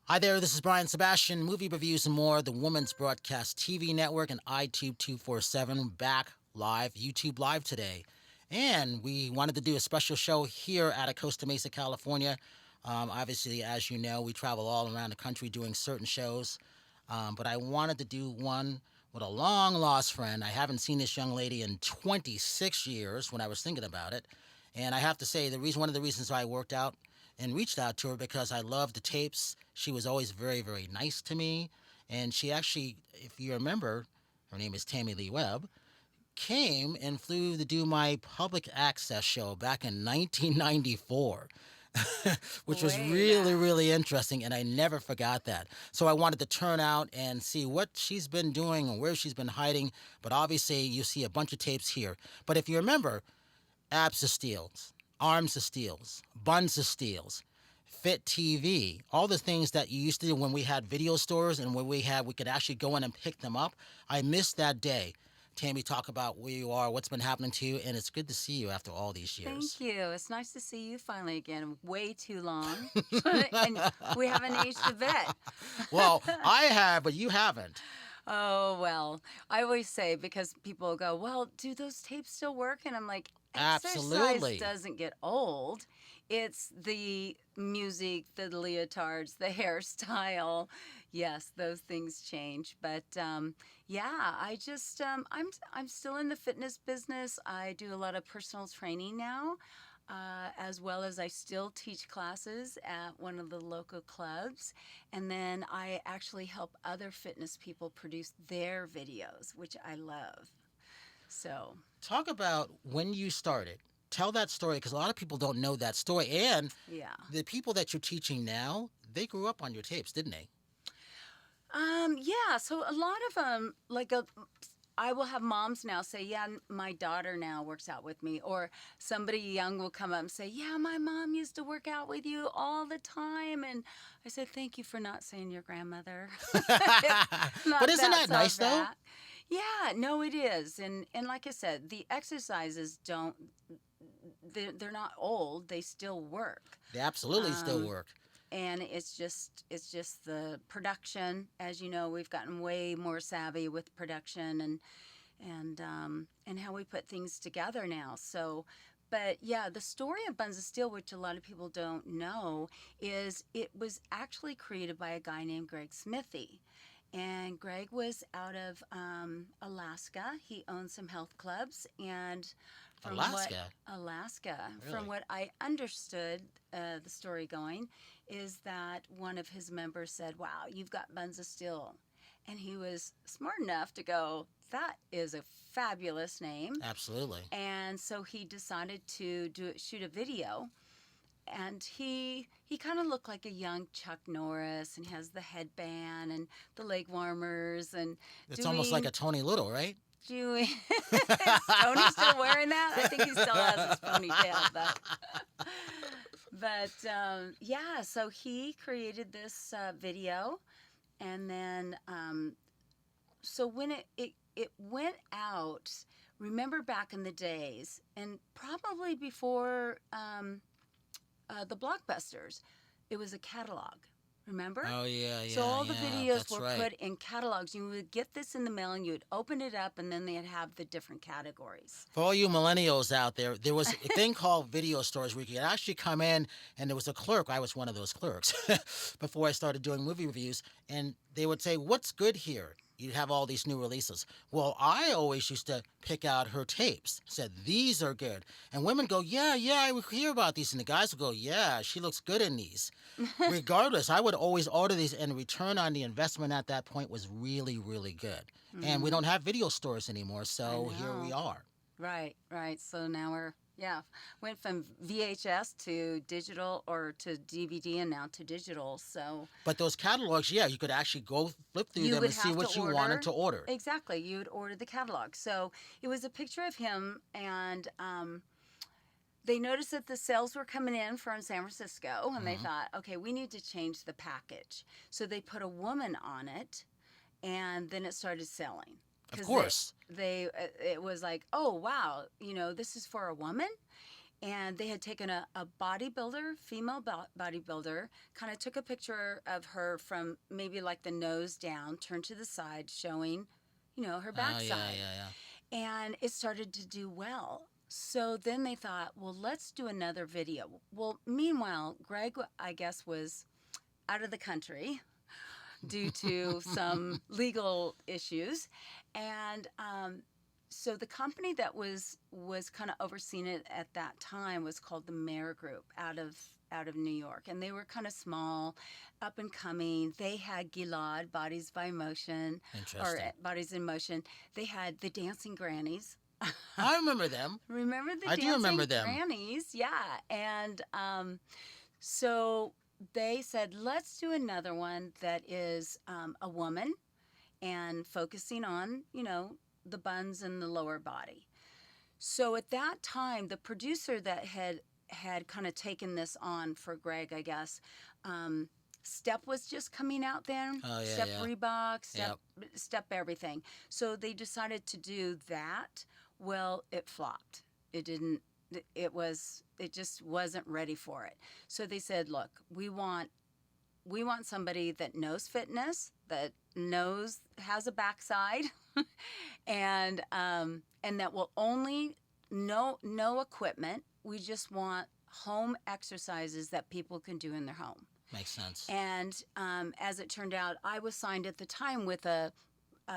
Hi there, this is Brian Sebastian, movie reviews and more, the Women's Broadcast TV Network and iTube 247 back live, YouTube Live today. And we wanted to do a special show here out of Costa Mesa, California. Obviously, as you know, we travel all around the country doing certain shows. But I wanted to do one with a long lost friend. I haven't seen this young lady in 26 years when I was thinking about it. And I have to say, one of the reasons I worked out and reached out to her because I loved the tapes. She was always very, very nice to me. And she actually, if you remember, her name is Tamilee Webb, came and flew to do my public access show back in 1994. Which was Way really, back. really interesting, and I never forgot that. So I wanted to turn out and see what she's been doing and where she's been hiding. But obviously, you see a bunch of tapes here. But if you remember, Abs of Steels, Arms of Steels, Buns of Steels, Fit TV, all the things that you used to do when we had video stores and when we could actually go in and pick them up. I missed that day. Tammy, talk about where you are, what's been happening to you, and it's good to see you after all these Thank years. you. It's nice to see you finally again. Way too long. And we haven't aged a Well, bit. I have, but you haven't. Oh, well, I always say because people go, well, do those tapes still work? And I'm like, exercise Absolutely. doesn't get old. It's the music, the leotards, the hairstyle. Yes, those things change. But yeah, I'm still in the fitness business. I do a lot of personal training now. As well as I still teach classes at one of the local clubs. And then I actually help other fitness people produce their videos, which I love. So, Talk about when you started. Tell that story because a lot of people don't know that story. And yeah. the people that you're teaching now, they grew up on your tapes, didn't they? Yeah, so a lot of them, I will have moms now say, yeah, my daughter now works out with me. Or somebody young will come up and say, yeah, my mom used to work out with you all the time. And I said, thank you for not saying your grandmother. But Not isn't that that so nice though? bad. Yeah, no, it is. And like I said, the exercises don't, they're not old. They still work. They absolutely still Um, work. and it's just the production. As you know, we've gotten way more savvy with production and how we put things together now. So, but yeah, the story of Buns of Steel, which a lot of people don't know, is it was actually created by a guy named Greg Smithy. And Greg was out of Alaska. He owned some health clubs, and from what Alaska, Alaska, from really? what I understood, the story going is that one of his members said, "Wow, you've got Buns of Steel," and he was smart enough to go, "That is a fabulous name," Absolutely. and so he decided to shoot a video, and he kind of looked like a young Chuck Norris, and he has the headband and the leg warmers and It's almost like doing a Tony Little, right? doing. Is Tony still wearing that? I think he still has his ponytail, but yeah. So he created this video, and then so when it went out. Remember back in the days, and probably before the blockbusters, it was a catalog. Remember? Oh yeah, So yeah, all the yeah. videos That's were right. put in catalogs. You would get this in the mail and you would open it up and then they'd have the different categories. For all you millennials out there, there was a thing called video stores where you could actually come in and there was a clerk. I was one of those clerks before I started doing movie reviews, and they would say, "What's good here?" You'd have all these new releases. Well, I always used to pick out her tapes. Said these are good, and women go, "Yeah, yeah, I would hear about these," and the guys would go, "Yeah, she looks good in these." Regardless, I would always order these, and the return on the investment at that point was really, really good. And we Mm, don't have video stores anymore, I so here we know. are. Right, right. So now yeah, went from VHS to digital or to DVD and now to digital. So But those catalogs, yeah, you could actually go flip through you them would and see have to what you wanted order. to order. Exactly. You would order the catalog. So it was a picture of him, and they noticed that the sales were coming in from San Francisco, and they Hmm. thought, okay, we need to change the package. So they put a woman on it, and then it started selling Of because course. they it was like, oh wow, this is for a woman, and they had taken a bodybuilder, female bodybuilder, kind of took a picture of her from maybe like the nose down, turned to the side, showing, her Oh, yeah, backside. yeah, yeah. And it started to do well. So then they thought, well, let's do another video. Well, meanwhile, Greg, I guess, was out of the country due to some legal issues. And so the company that was kind of overseeing it at that time was called the Mayor Group out of New York, and they were kind of small, up and coming. They had Gilad, Bodies by Motion, or Interesting. Bodies in Motion. They had the Dancing Grannies. I remember them. Remember the I do remember Dancing them. Grannies? Yeah, and so they said, let's do another one that is a woman and focusing on, the buns and the lower body. So at that time, the producer that had kind of taken this on for Greg, I guess, Step was just coming out then. Oh, yeah, Step yeah. Reebok, Step Yep. Step everything. So they decided to do that. Well, it flopped. It didn't. It just wasn't ready for it. So they said, look, we want somebody that knows fitness, that has a backside, and that will only no equipment. We just want home exercises that people can do in their home. Makes sense. And as it turned out, I was signed at the time with a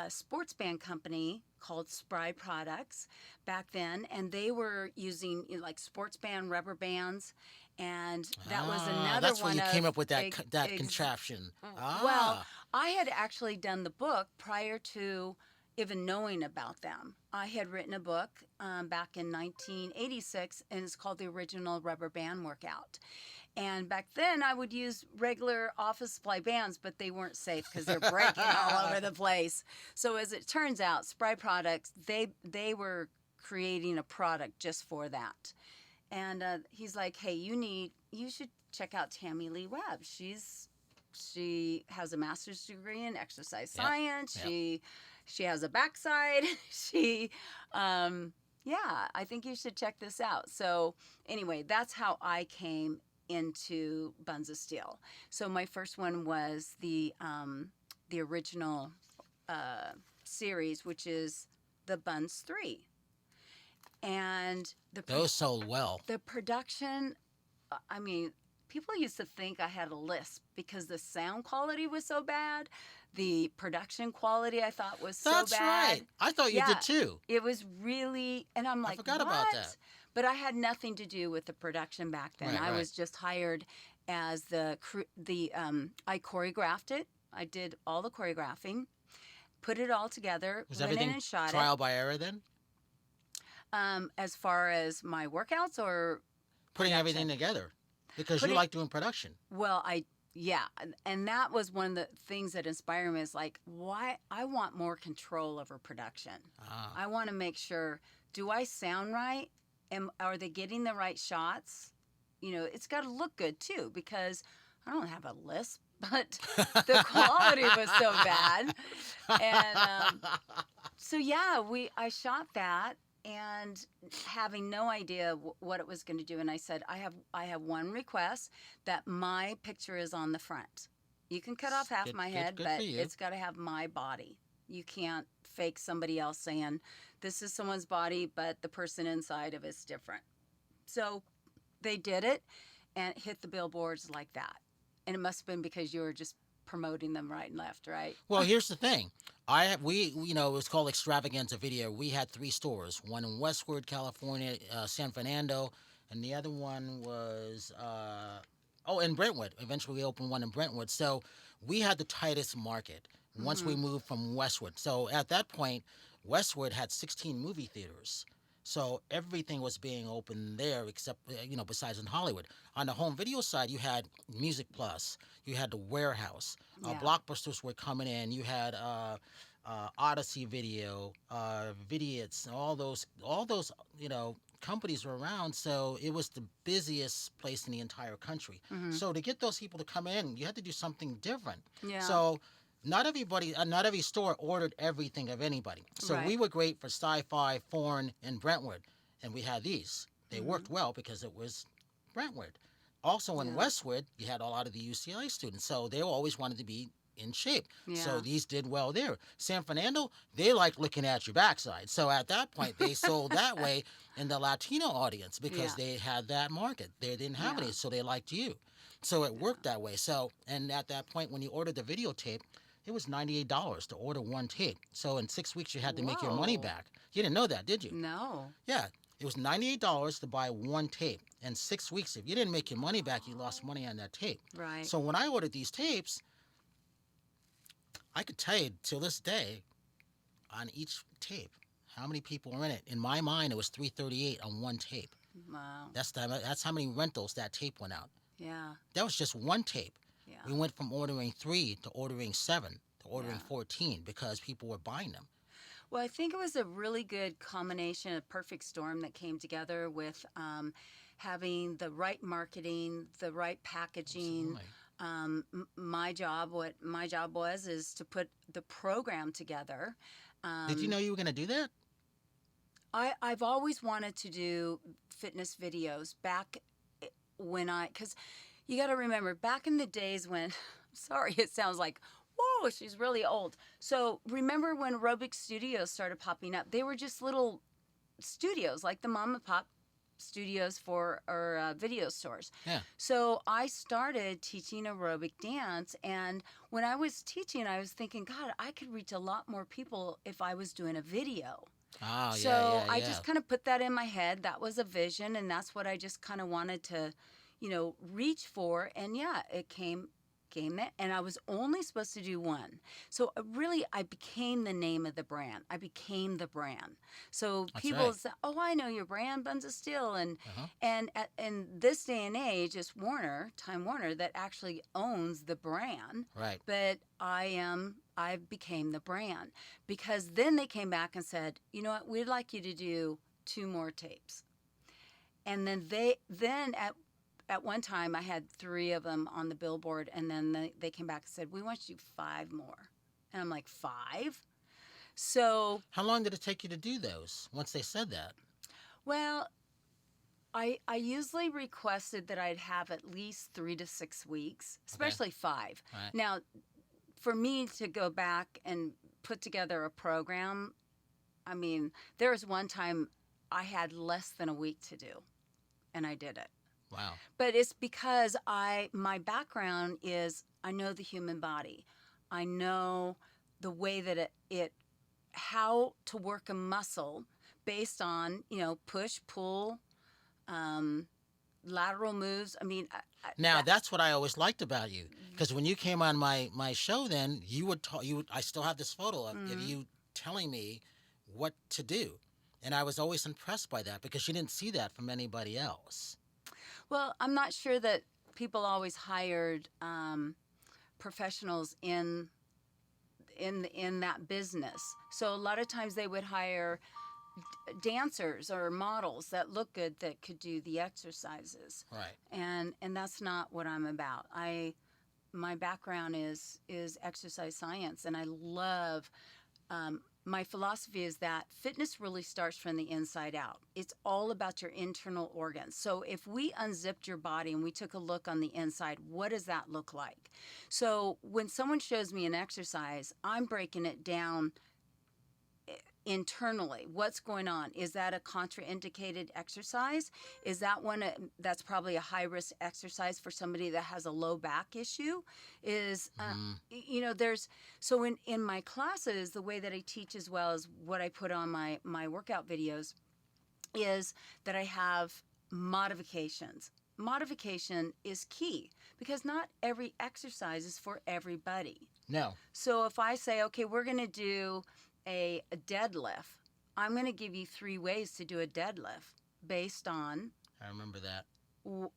sports band company called Spry Products back then, and they were using like sports band rubber bands, and that was another That's where one you of came up with that contraption. well, Ah, I had actually done the book prior to even knowing about them. I had written a book back in 1986, and it's called The Original Rubber Band Workout. And back then, I would use regular office supply bands, but they weren't safe because they're breaking all over the place. So as it turns out, Spry Products, they were creating a product just for that. And he's like, "Hey, you should check out Tamilee Webb. She has a master's degree in exercise yep, science. yep. She has a backside. Yeah, I think you should check this out." So anyway, that's how I came into Buns of Steel. So my first one was the original series, which is the Buns 3. And Those sold well. the production, I mean, people used to think I had a lisp because the sound quality was so bad. The production quality I thought was so That's bad. right. I thought you Yeah, did too. it was really, and I'm I like, forgot what? about that. But I had nothing to do with the production back then. Right, I right. was just hired as I choreographed it. I did all the choreographing, put it all together, Was went in everything and shot trial by error then? it. As far as my workouts or Putting production? everything together. Because you Putting- like doing production. Well, yeah, and that was one of the things that inspired me is like, why I want more control over production. Ah. I want to make sure, do I sound right? Are they getting the right shots? It's got to look good too, because I don't have a lisp, but the quality was so bad. And so yeah, I shot that, and having no idea what it was going to do. And I said, I have one request, that my picture is on the front. You can cut off half Good- my good- head, good but for you. it's got to have my body. You can't fake somebody else saying this is someone's body, but the person inside of it's different. So they did it and hit the billboards like that. And it must have been because you were just promoting them right and left, right? Well, here's the thing. It was called Extravaganza Video. We had 3 stores. One in Westward, California, San Fernando, and the other one was in Brentwood. Eventually, we opened one in Brentwood. So we had the tightest market once we moved from Westwood. So at that point, Westwood had 16 movie theaters. So everything was being opened there except, besides in Hollywood. On the home video side, you had Music Plus. You had the Warehouse. Yeah. Blockbusters were coming in. You had Odyssey Video, Vidiots, all those, companies were around. So it was the busiest place in the entire country. So to get those people to come in, you had to do something different. Yeah. So not every store ordered everything of anybody. So Right. we were great for sci-fi, foreign, and Brentwood, and we had these. They Mm-hmm. worked well because it was Brentwood. Also in Yeah. Westwood, you had a lot of the UCLA students, so they always wanted to be in shape. So Yeah. these did well there. San Fernando, they liked looking at your backside. So at that point, they sold that way in the Latino audience because Yeah. they had that market. They didn't have Yeah. any, so they liked you. So it Yeah. worked that way. So, and at that point, when you ordered the videotape, it was $98 to order one tape. So in 6 weeks, you had to make your money Whoa. back. You didn't know that, did you? No. Yeah, it was $98 to buy one tape. And 6 weeks, if you didn't make your money back, you lost money on that tape. Right. So when I ordered these tapes, I could tell you till this day on each tape how many people were in it. In my mind, it was 338 on one tape. Wow. That's how many rentals that tape went out. Yeah. That was just one tape. Yeah. We went from ordering 3 to ordering 7 to ordering Yeah. 14 because people were buying them. Well, I think it was a really good combination, a perfect storm that came together with having the right marketing, the right packaging. Absolutely. What my job was, is to put the program together. Did you Um, know you were going to do that? I've always wanted to do fitness videos back because you got to remember, back in the days when, sorry, it sounds like, whoa, she's really old. So remember when aerobic studios started popping up? They were just little studios, like the mom and pop studios for or video stores. Yeah. So I started teaching aerobic dance, and when I was teaching, I was thinking, God, I could reach a lot more people if I was doing a video. Oh, So yeah, yeah, I yeah. just kind of put that in my head. That was a vision, and that's what I just kind of wanted to, reach for. And yeah, it came that, and I was only supposed to do one. So really, I became the name of the brand. I became the brand. So That's people right. say, "Oh, I know your brand, Buns of Steel," and Uh-huh. in this day and age, it's Time Warner, that actually owns the brand. Right. But I became the brand, because then they came back and said, "You know what? We'd like you to do 2 more tapes." And then at one time, I had 3 of them on the billboard, and then they came back and said, "We want you to do 5 more." And I'm like, 5? So, How long did it take you to do those once they said that? well, I usually requested that I'd have at least 3 to 6 weeks, Okay. especially 5. Right. Now, for me to go back and put together a program, I mean, there was one time I had less than a week to do, and I did it. Wow. But it's because my background is, I know the human body. I know the way that how to work a muscle based on, push, pull, lateral moves. I mean, Now that's what I always liked about you, because when you came on my show, then you would talk. I still have this photo of you telling me what to do, and I was always impressed by that because you didn't see that from anybody else. well, I'm not sure that people always hired professionals in that business. So a lot of times they would hire dancers or models that look good, that could do the exercises, Right. and that's not what I'm about. My background is exercise science, and I love. My philosophy is that fitness really starts from the inside out. It's all about your internal organs. So if we unzipped your body and we took a look on the inside, what does that look like? So when someone shows me an exercise, I'm breaking it down internally. What's going on? Is that a contraindicated exercise? Is that one that's probably a high risk exercise for somebody that has a low back issue? Is there's so in my classes, the way that I teach, as well as what I put on my workout videos, is that I have modifications. Modification is key, because not every exercise is for everybody. No. So if I say, okay, we're going to do a deadlift, I'm going to give you 3 ways to do a deadlift based on I remember that.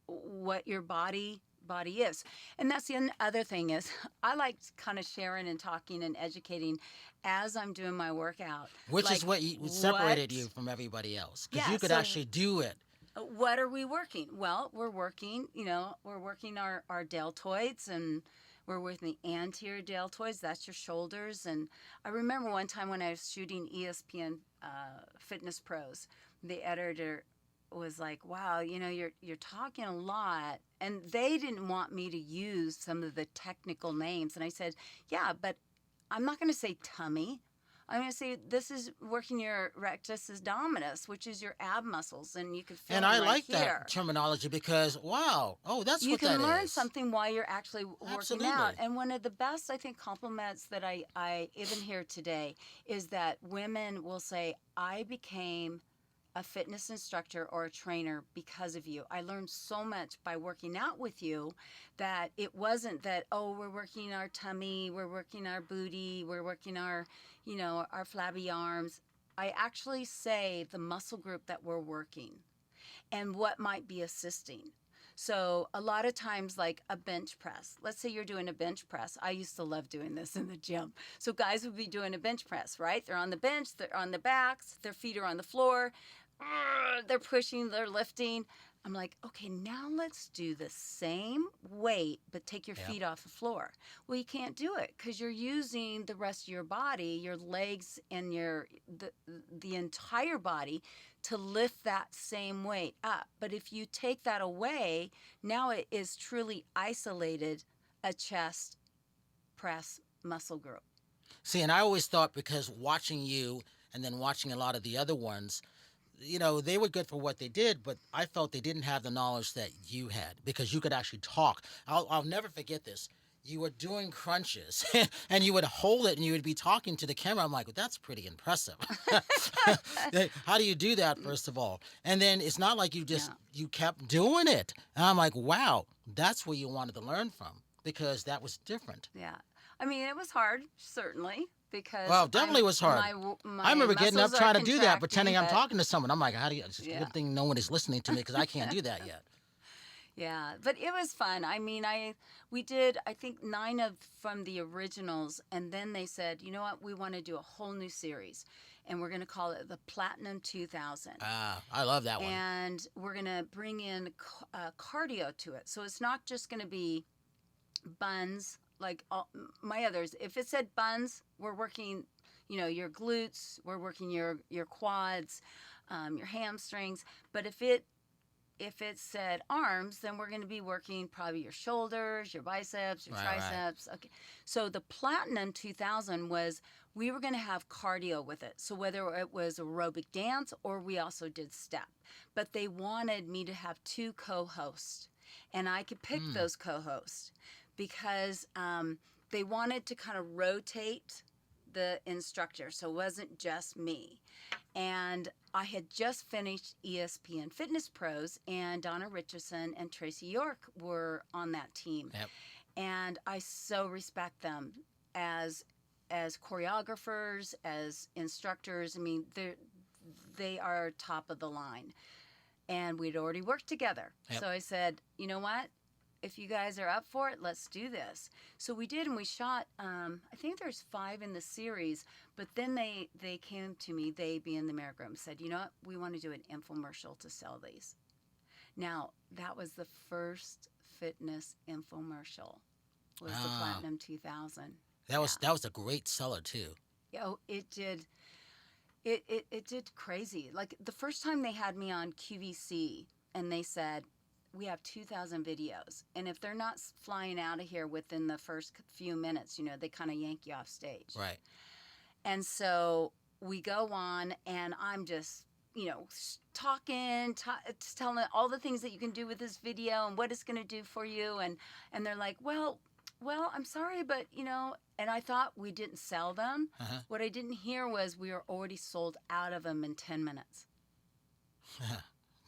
what your body is. And that's the other thing is, I like kind of sharing and talking and educating as I'm doing my workout. Which Like, is what separated what- you from everybody else, because Yeah, you could so- actually do it. What are we working? Well, we're working our deltoids, and we're working the anterior deltoids. That's your shoulders. And I remember one time when I was shooting ESPN Fitness Pros, the editor was like, wow, you're talking a lot, and they didn't want me to use some of the technical names, and I said, yeah, but I'm not going to say tummy. I'm going to say this is working your rectus abdominis, which is your ab muscles, and you can feel And them I right like that here. terminology because, wow, oh, that's You what that can learn is. something while you're actually working out. Absolutely. And one of the best, I think, compliments that I even hear today is that women will say, I became a fitness instructor or a trainer because of you. I learned so much by working out with you that it wasn't that, oh, we're working our tummy, we're working our booty, we're working our flabby arms. I actually say the muscle group that we're working and what might be assisting. So a lot of times, like a bench press, let's say you're doing a bench press. I used to love doing this in the gym. So guys would be doing a bench press, right? They're on the bench, they're on the backs, their feet are on the floor, they're pushing, they're lifting. I'm like, okay, now let's do the same weight, but take your Yeah. feet off the floor. Well, you can't do it because you're using the rest of your body, your legs and the entire body to lift that same weight up. But if you take that away, now it is truly isolated a chest press muscle group. See, and I always thought because watching you and then watching a lot of the other ones, they were good for what they did, but I felt they didn't have the knowledge that you had because you could actually talk. I'll never forget this. You were doing crunches and you would hold it and you would be talking to the camera. I'm like, well, that's pretty impressive. How do you do that, first of all? And then it's not like Yeah. you kept doing it. And I'm like, wow, that's where you wanted to learn from because that was different. Yeah. I mean, it was hard, certainly, because Well, definitely was hard. I my remember getting up muscles are trying to do that, contracting, pretending I'm but talking to someone. I'm like, how do you? It's a yeah. good thing no one is listening to me because I can't do that yet. Yeah, but it was fun. I mean, we did I think 9 of from the originals, and then they said, "You know what? We want to do a whole new series, and we're going to call it the Platinum 2000." Ah, I love that one. And we're going to bring in cardio to it. So it's not just going to be buns like all my others. If it said buns, we're working, your glutes, we're working your quads, your hamstrings. But if it said arms, then we're going to be working probably your shoulders, your biceps, your Right, right. triceps. Okay. So the Platinum 2000 was we were going to have cardio with it. So whether it was aerobic dance or we also did step. But they wanted me to have 2 co-hosts. And I could pick Mm. those co-hosts because they wanted to kind of rotate the instructor. So it wasn't just me. And I had just finished ESPN Fitness Pros, and Donna Richardson and Tracy York were on that team. Yep. And I so respect them as choreographers, as instructors. I mean, they are top of the line. And we'd already worked together. Yep. So I said, you know what? If you guys are up for it, let's do this. So we did, and we shot. I think there's 5 in the series, but then they came to me, they being the Merrigram, said, you know what, we want to do an infomercial to sell these. Now that was the first fitness infomercial, was the Ah, Platinum 2000. that Yeah. was that was a great seller too. Oh, it did. It did crazy. Like the first time they had me on QVC, and they said, we have 2,000 videos. And if they're not flying out of here within the first few minutes, they kind of yank you off stage. Right. And so we go on, and I'm just, talking, telling all the things that you can do with this video and what it's going to do for you. And they're like, well, I'm sorry, but, and I thought we didn't sell them. Uh-huh. What I didn't hear was we were already sold out of them in 10 minutes.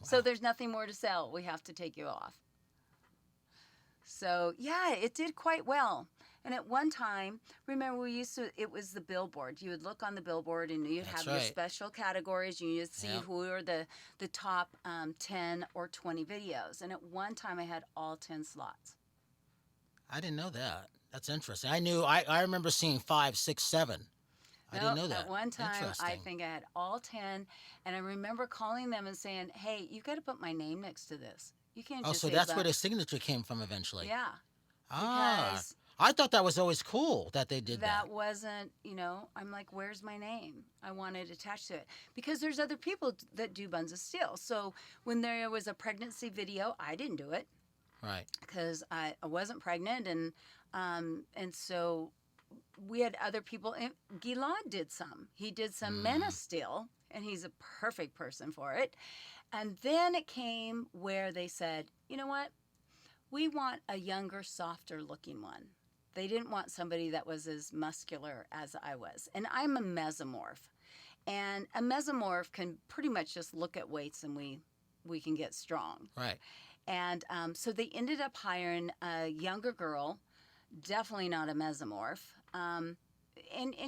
So Wow. there's nothing more to sell. We have to take you off. So yeah, it did quite well. And at one time, remember it was the billboard. You would look on the billboard and you'd That's have your right. special categories. And you'd see Yep. who were the top 10 or 20 videos. And at one time I had all 10 slots. I didn't know that. That's interesting. I remember seeing 5, 6, 7. I didn't No, know that. at one time I Interesting. think I had all 10. And I remember calling them and saying, hey, you got to put my name next to this. You can't Oh, just so say that's where the Buns. signature came from eventually. Yeah, Ah, because I thought that was always cool that they did that. That wasn't, I'm like, where's my name? I want it attached to it because there's other people that do Buns of Steel. So when there was a pregnancy video, I didn't do it Right. because I wasn't pregnant, and so we had other people. And Gilad did some. He did some Men of Mm. Steel, and he's a perfect person for it. And then it came where they said, you know what? We want a younger, softer looking one. They didn't want somebody that was as muscular as I was. And I'm a mesomorph. And a mesomorph can pretty much just look at weights and we can get strong. Right. And so they ended up hiring a younger girl, definitely not a mesomorph. And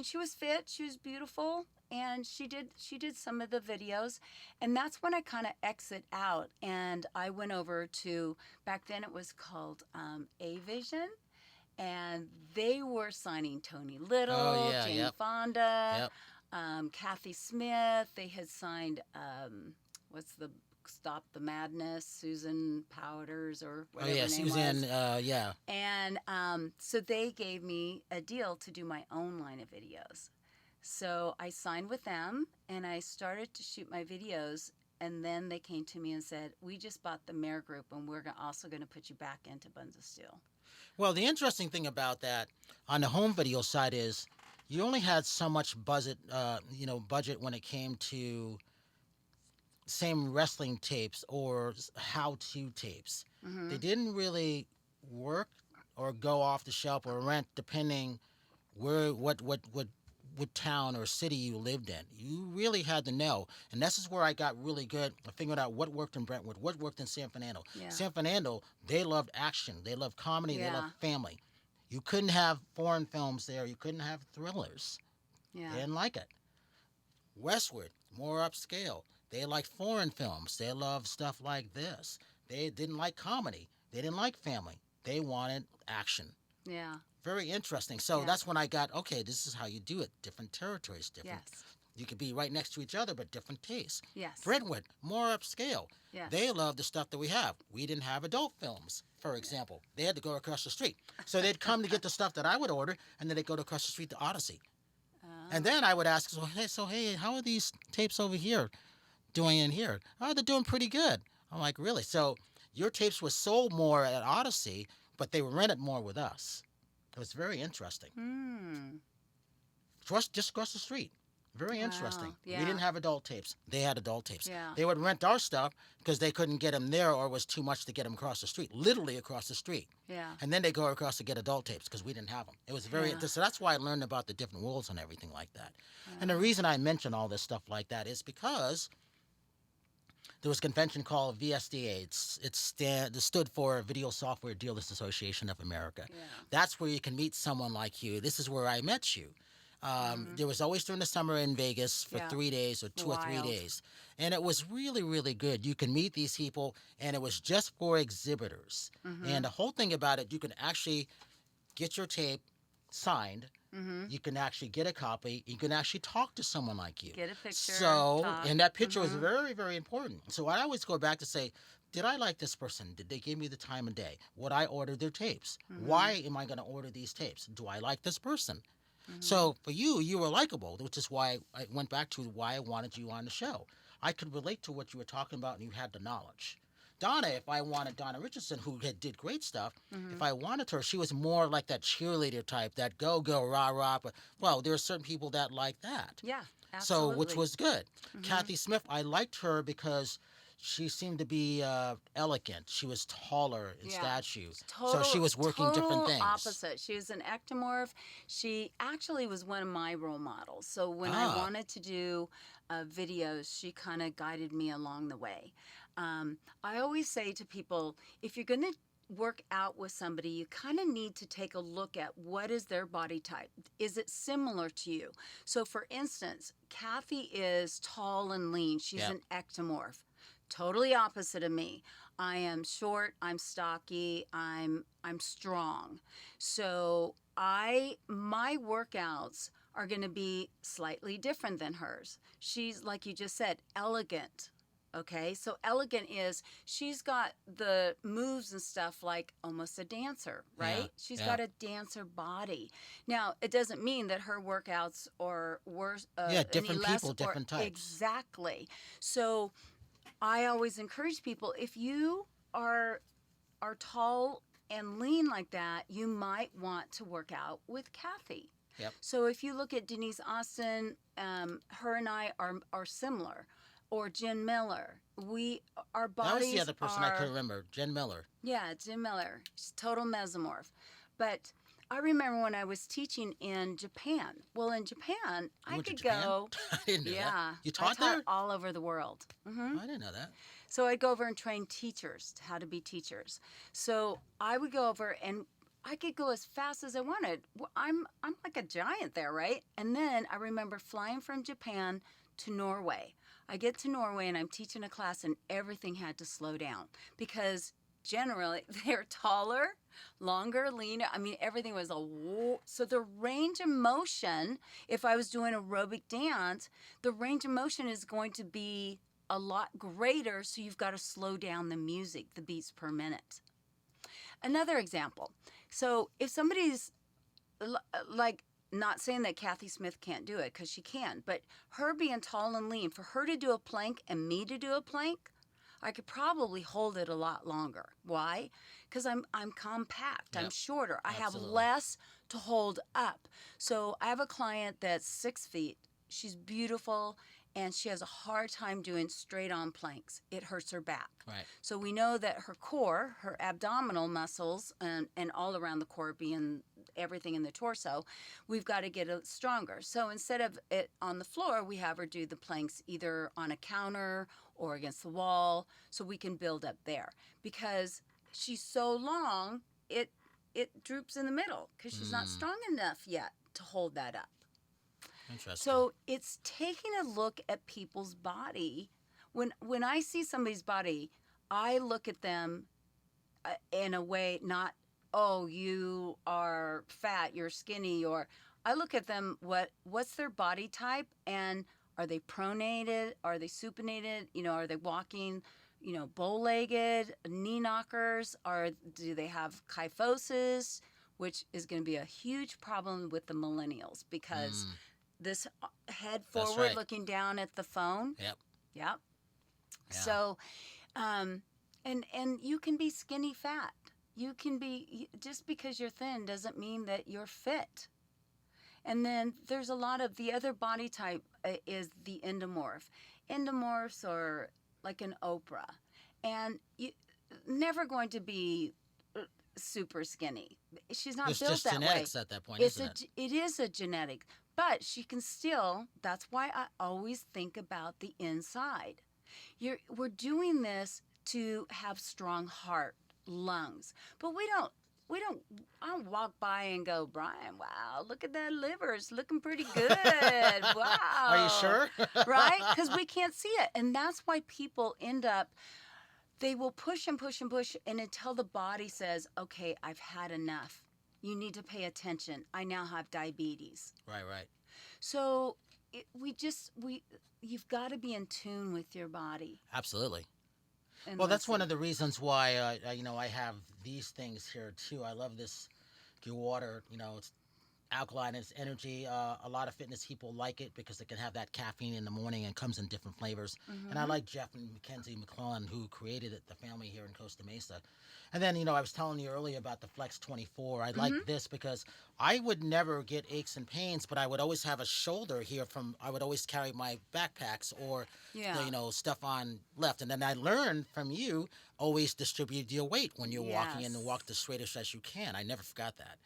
she was fit, she was beautiful, and she did some of the videos, and that's when I kind of exit out, and I went over to, back then it was called A Vision, and they were signing Tony Oh Little, yeah. Jane Yep. Fonda, Yep. Kathy Smith. They had signed what's the Stop the Madness, Susan Powders or Oh whatever yeah. her name Suzanne. was. Yeah. And so they gave me a deal to do my own line of videos. So I signed with them and I started to shoot my videos. And then they came to me and said, we just bought the Mare Group and we're also going to put you back into Buns of Steel. Well, the interesting thing about that on the home video side is you only had so much budget when it came to same wrestling tapes or how-to tapes. Mm-hmm. They didn't really work or go off the shelf or rent depending where what town or city you lived in. You really had to know. And this is where I got really good. I figured out what worked in Brentwood, what worked in San Fernando. Yeah. San Fernando, they loved action, they loved comedy, they Yeah. loved family. You couldn't have foreign films there. You couldn't have thrillers. Yeah. They didn't like it. Westward, more upscale. They liked foreign films. They loved stuff like this. They didn't like comedy. They didn't like family. They wanted action. Yeah. Very interesting. So Yeah. that's when I got, okay, this is how you do it. Different territories, different. Yes. You could be right next to each other, but different tastes. Yes. Brentwood, more upscale. Yes. They love the stuff that we have. We didn't have adult films, for example. They had to go across the street. So they'd come to get the stuff that I would order, and then they'd go across the street to Odyssey. And then I would ask, hey, how are these tapes over here doing in here? Oh, they're doing pretty good. I'm like, really? So your tapes were sold more at Odyssey, but they were rented more with us. It was very interesting. Just across the street. Very interesting. Wow. Yeah. We didn't have adult tapes. They had adult tapes. Yeah. They would rent our stuff because they couldn't get them there or it was too much to get them across the street, literally across the street. Yeah. And then they go across to get adult tapes because we didn't have them. It was very, Yeah. so that's why I learned about the different worlds and everything like that. And the reason I mention all this stuff like that is because there was a convention called VSDA. It stood for Video Software Dealers Association of America. Yeah. That's where you can meet someone like you. This is where I met you. There was always during the summer in Vegas for Yeah. 3 days or 2 or 3 Wild. days. And it was really, really good. You can meet these people, and it was just for exhibitors. And the whole thing about it, you can actually get your tape signed. You can actually get a copy. You can actually talk to someone like you. Get a picture. So, talk. and that picture was very, very important. So I always go back to say, did I like this person? Did they give me the time of day? Would I order their tapes? Why am I going to order these tapes? Do I like this person? So for you, you were likable, which is why I went back to why I wanted you on the show. I could relate to what you were talking about, and you had the knowledge. Donna, if I wanted Donna Richardson, who did great stuff, if I wanted her, she was more like that cheerleader type, that go, rah, rah. But, well, there are certain people that like that. Yeah. So, Absolutely. which was good. Kathy Smith, I liked her because she seemed to be elegant. She was taller in stature. So she was working different total things. opposite. She was an ectomorph. She actually was one of my role models. So when I wanted to do videos, she kind of guided me along the way. I always say to people, if you're going to work out with somebody, you kind of need to take a look at what is their body type. Is it similar to you? So for instance, Kathy is tall and lean. She's Yep. an ectomorph. Totally opposite of me. I am short, I'm stocky, I'm strong. So my workouts are going to be slightly different than hers. She's, like you just said, elegant. Okay, so elegant is she's got the moves and stuff like almost a dancer, Yeah. right? She's Yeah. got a dancer body. Now, it doesn't mean that her workouts are worse, Yeah. any Different less, people, or different types. exactly. So I always encourage people, if you are are tall and lean like that, you might want to work out with Kathy. Yep. So if you look at Denise Austin, her and I are similar, or Jen Miller. We our That was the bodies other person I are, couldn't remember. Jen Miller. yeah, Jen Miller. She's total mesomorph. But I remember when I was teaching in Japan. Well, in Japan, You I went to could Japan? go. I didn't know that. Yeah, You I taught taught there? all over the world. I didn't know that. So I'd go over and train teachers how to be teachers. So I would go over and I could go as fast as I wanted. I'm like a giant there, right? And then I remember flying from Japan to Norway. I get to Norway and I'm teaching a class and everything had to slow down because generally they're taller, longer, leaner. I mean, everything was so the range of motion, if I was doing aerobic dance, the range of motion is going to be a lot greater, so you've got to slow down the music, the beats per minute. Another example. So if somebody's like, not saying that Kathy Smith can't do it because she can, but her being tall and lean, for her to do a plank and me to do a plank, I could probably hold it a lot longer. Why? Because I'm compact. I'm Yep. shorter. I have Absolutely. less to hold up. So I have a client that's 6 feet. She's beautiful, and she has a hard time doing straight on planks. It hurts her back. Right. So we know that her core, her abdominal muscles, and all around the core, being everything in the torso, we've got to get it stronger. So instead of it on the floor, we have her do the planks either on a counter or against the wall, so we can build up there. Because she's so long, it droops in the middle because she's not Mm, strong enough yet to hold that up. interesting. So it's taking a look at people's body. When I see somebody's body, I look at them in a way, not, oh, you are fat, you're skinny, or I look at them, what's their body type, and are they pronated, are they supinated, are they walking, bow-legged, knee knockers, or do they have kyphosis, which is going to be a huge problem with the millennials because Mm, this head that's forward right. looking down at the phone. Yep. Yep. Yeah. So, um, and you can be skinny fat. You can be, just because you're thin doesn't mean that you're fit. And then there's a lot of the other body type is the endomorph. Endomorphs are like an Oprah, and you never going to be super skinny. She's not It's built just that way. genetics at that point, isn't it? It is a genetic, but she can still. That's why I always think about the inside. We're doing this to have strong heart, lungs, but we don't. I don't walk by and go, Brian, wow, look at that liver. It's looking pretty good. Are you Wow. sure? Right? Because we can't see it. And that's why people end up, they will push and push and push, and until the body says, okay, I've had enough. You need to pay attention. I now have diabetes. Right, right. So you've got to be in tune with your body Absolutely. and Well, that's one listen. of the reasons why I have these things here too. I love this water. It's alkaline, it's energy. A lot of fitness people like it because it can have that caffeine in the morning and comes in different flavors. And I Mm-hmm. like Jeff and Mackenzie McClellan who created it, the family here in Costa Mesa. And then, I was telling you earlier about the Flex 24. I like Mm-hmm. this because I would never get aches and pains, but I would always have a shoulder here I would always carry my backpacks or Yeah. stuff on left. And then I learned from you, always distribute your weight when you're walking in and Yes. walk the straightest as you can. I never forgot that.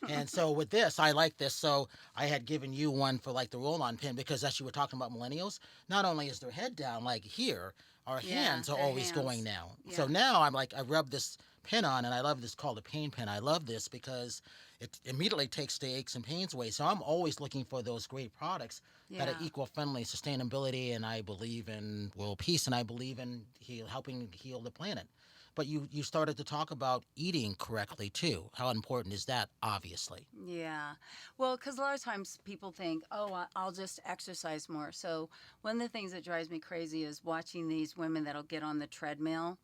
And so with this, I like this. So I had given you one for like the roll-on pin because as you were talking about millennials, not only is their head down like here, our Yeah, hands are their always going hands. now. So Yeah. now I'm like, I rub this pin on and I love this called a pain pin. I love this because it immediately takes the aches and pains away. So I'm always looking for those great products that are Yeah. eco-friendly, sustainability, and I believe in world peace and I believe in helping heal the planet. but you started to talk about eating correctly too. How important is that? Obviously. Yeah. Well, because a lot of times people think, oh, I'll just exercise more. So, one of the things that drives me crazy is watching these women that'll get on the treadmill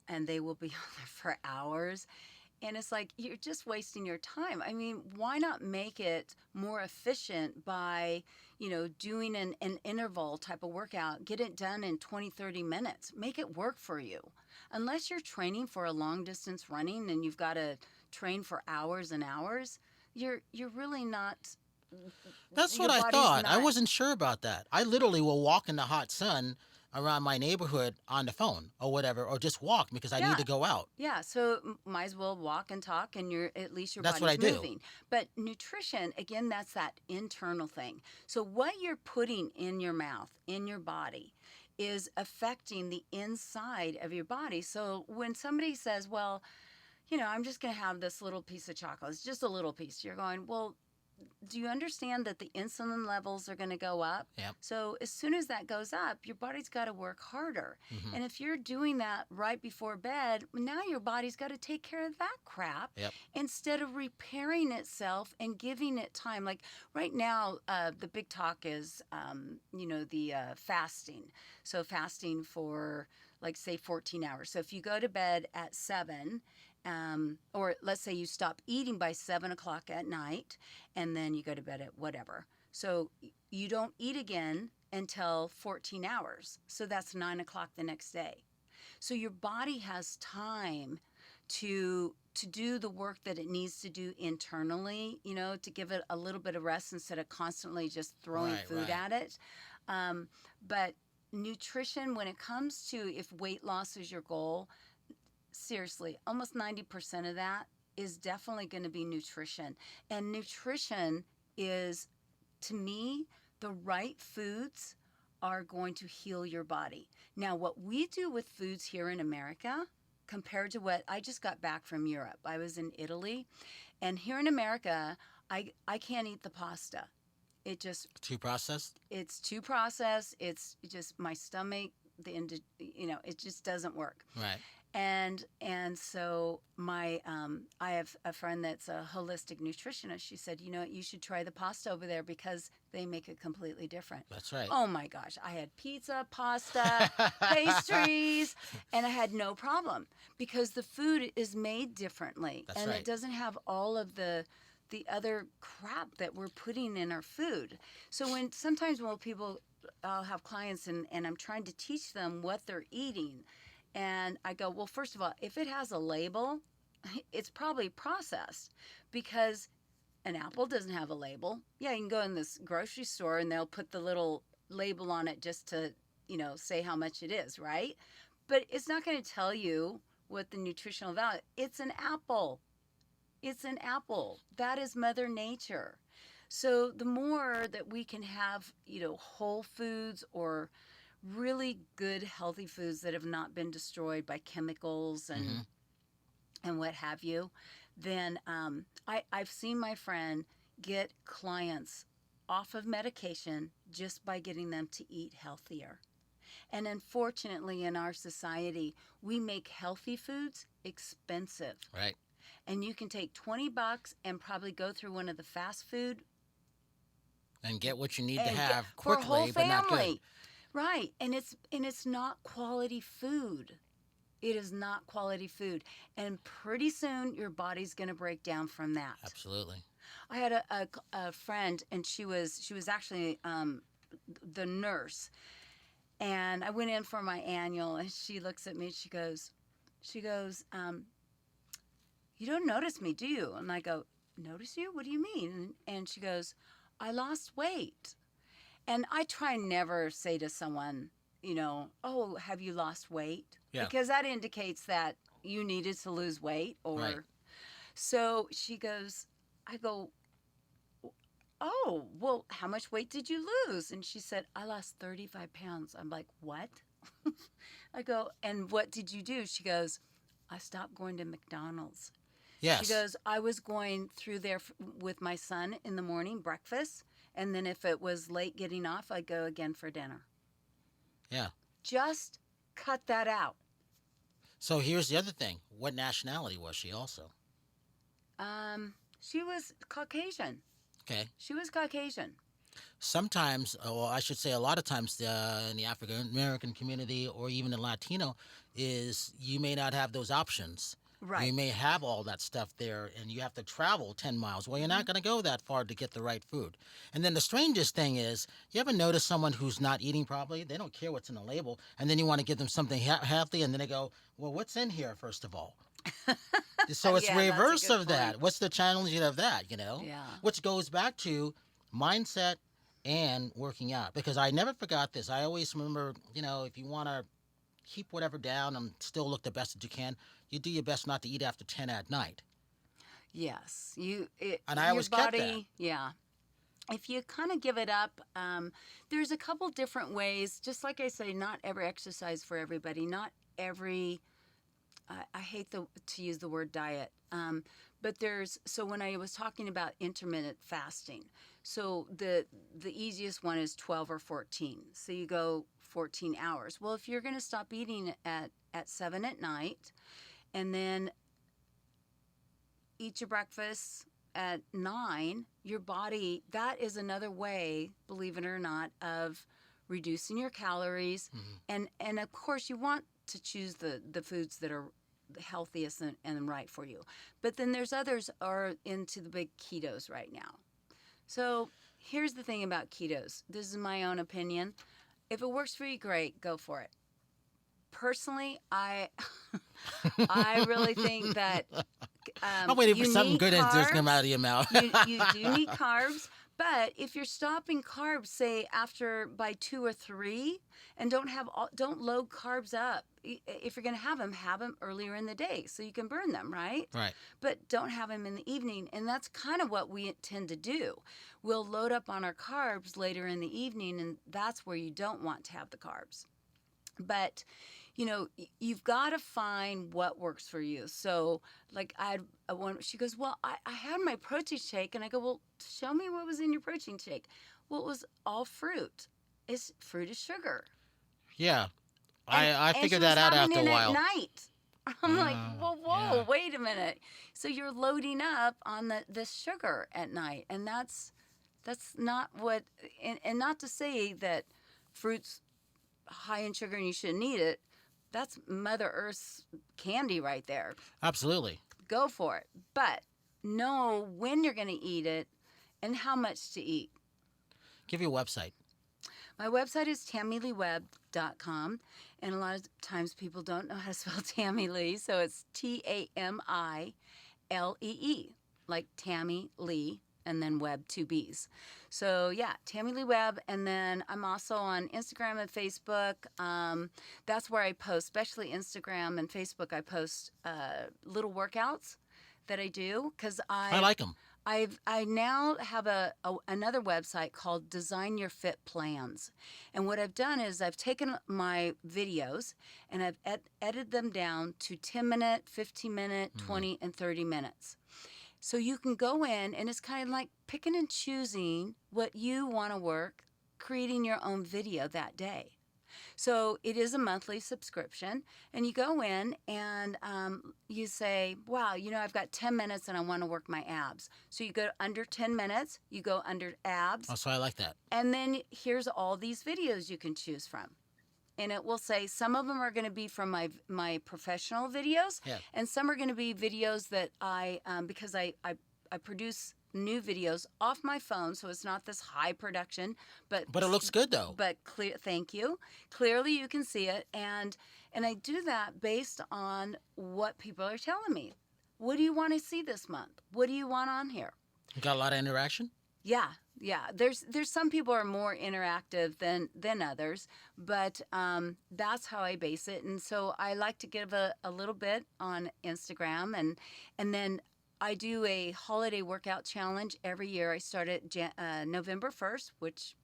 and they will be on there for hours. And it's like, you're just wasting your time. I mean, why not make it more efficient by, doing an interval type of workout? Get it done in 20, 30 minutes. Make it work for you. Unless you're training for a long distance running and you've got to train for hours and hours, you're really not, That's what your I body's thought. I not. wasn't sure about that. I literally will walk in the hot sun around my neighborhood on the phone or whatever, or just walk because I need Yeah. to go out. Yeah, so might as well walk and talk, and you're at least your That's what I body's do. moving. But nutrition, again, that's that internal thing. So what you're putting in your mouth, in your body, is affecting the inside of your body. So when somebody says, "Well, I'm just going to have this little piece of chocolate," it's just a little piece. You're going, "Well, do you understand that the insulin levels are going to go up?" Yep. So as soon as that goes up, your body's got to work harder. Hmm. And if you're doing that right before bed, now your body's got to take care of that crap Yep. instead of repairing itself and giving it time. Like right now, the big talk is, the fasting. So fasting for, like, say 14 hours. So if you go to bed at 7, or let's say you stop eating by 7 o'clock at night, and then you go to bed at whatever. So you don't eat again until 14 hours. So that's 9 o'clock the next day. So your body has time to do the work that it needs to do internally, to give it a little bit of rest instead of constantly just throwing Right. food Right. at it. But nutrition, when it comes to if weight loss is your goal, seriously, almost 90% of that is definitely going to be nutrition. And nutrition is, to me, the right foods are going to heal your body. Now, what we do with foods here in America, compared to what I just got back from Europe, I was in Italy, and here in America, I can't eat the pasta. It just, Too processed. it's too processed. It's just my stomach, it just doesn't work. Right. And so I have a friend that's a holistic nutritionist. She said, you should try the pasta over there because they make it completely different. That's right. Oh my gosh, I had pizza, pasta, pastries, and I had no problem because the food is made differently. That's And right. it doesn't have all of the other crap that we're putting in our food. So sometimes when people, I'll have clients and I'm trying to teach them what they're eating. And I go, well, first of all, if it has a label, it's probably processed because an apple doesn't have a label. Yeah, you can go in this grocery store and they'll put the little label on it just to, say how much it is, right? But it's not going to tell you what the nutritional value. It's an apple. It's an apple. That is Mother Nature. So the more that we can have, whole foods or really good healthy foods that have not been destroyed by chemicals Hmm. and what have you, then I've seen my friend get clients off of medication just by getting them to eat healthier. And unfortunately, in our society, we make healthy foods expensive. Right. And you can take $20 and probably go through one of the fast food And get what you need to and get have for a whole quickly, but not good. family. Right. And it's not quality food. It is not quality food. And pretty soon your body's going to break down from that. Absolutely. I had a friend, and she was actually the nurse. And I went in for my annual, and she looks at me. She goes, you don't notice me, do you? And I go, notice you? What do you mean? And she goes, I lost weight. And I try never say to someone, oh, have you lost weight? Yeah. Because that indicates that you needed to lose weight. Or Right. so she goes, I go, oh, well, how much weight did you lose? And she said, I lost 35 pounds. I'm like, what? I go, and what did you do? She goes, I stopped going to McDonald's. Yes. She goes, I was going through there with my son in the morning, breakfast. And then if it was late getting off, I'd go again for dinner. Yeah. Just cut that out. So here's the other thing. What nationality was she also? She was Caucasian. Okay. She was Caucasian. Sometimes, well, I should say a lot of times in the African American community or even in Latino, is you may not have those options. You Right. may have all that stuff there and you have to travel 10 miles. Well, you're not Hmm. going to go that far to get the right food. And then the strangest thing is, you ever notice someone who's not eating properly? They don't care what's in the label. And then you want to give them something healthy. And then they go, well, what's in here, first of all? So it's Yeah, that's a reverse good of point. that. What's the challenge of that? Yeah. Which goes back to mindset and working out. Because I never forgot this. I always remember, if you want to keep whatever down and still look the best that you can, you do your best not to eat after 10 at night. Yes. And I Your always kept that. body, yeah. If you kind of give it up, there's a couple different ways. Just like I say, not every exercise for everybody. Not every I hate to use the word diet, but so when I was talking about intermittent fasting, so the easiest one is 12 or 14. So you go 14 hours. Well, if you're going to stop eating at 7 at night, and then eat your breakfast at 9, your body, that is another way, believe it or not, of reducing your calories. Hmm. And of course, you want to choose the foods that are the healthiest and right for you. But then there's others are into the big ketos right now. So here's the thing about ketos. This is my own opinion. If it works for you, great, go for it. Personally, I I really think that I'm waiting for you something need good and just come out carbs. of your mouth. You do need carbs, but if you're stopping carbs, say after by 2 or 3, and don't load carbs up. If you're going to have them earlier in the day so you can burn them, right? Right. But don't have them in the evening, and that's kind of what we tend to do. We'll load up on our carbs later in the evening, and that's where you don't want to have the carbs. But you've got to find what works for you. So like I had one, she goes, well, I had my protein shake, and I go, well, show me what was in your protein shake. Well, it was all fruit. Fruit is sugar. Yeah. and I and she figured was that out having after a it at while. night. I'm like, whoa, Yeah. whoa, wait a minute. So you're loading up on this sugar at night, and that's not what. And not to say that fruits high in sugar and you shouldn't eat it. That's Mother Earth's candy right there. Absolutely. Go for it. But know when you're going to eat it and how much to eat. Give your website. My website is TamileeWebb.com. And a lot of times people don't know how to spell Tammy Lee. So it's Tamilee, like Tammy Lee, and then Webb, 2 B's. So yeah, Tamilee Webb. And then I'm also on Instagram and Facebook. That's where I post, especially Instagram and Facebook. I post little workouts that I do because I like them. I now have another website called Design Your Fit Plans, and what I've done is I've taken my videos and I've edited them down to 10-minute, 15-minute, 20, and 30 minutes. So you can go in, and it's kind of like picking and choosing what you want to work, creating your own video that day. So it is a monthly subscription, and you go in and you say, wow, I've got 10 minutes and I want to work my abs. So you go under 10 minutes, you go under abs, Oh, so I like that. and then here's all these videos you can choose from. And it will say some of them are going to be from my professional videos, Yeah. and some are going to be videos that because I produce new videos off my phone, so it's not this high production, but But it looks good though. but clear. Thank you. Clearly, you can see it, and I do that based on what people are telling me. What do you want to see this month? What do you want on here? You got a lot of interaction? Yeah, yeah. There's some people are more interactive than others, but that's how I base it. And so I like to give a little bit on Instagram, and then I do a holiday workout challenge every year. I start at November 1st, which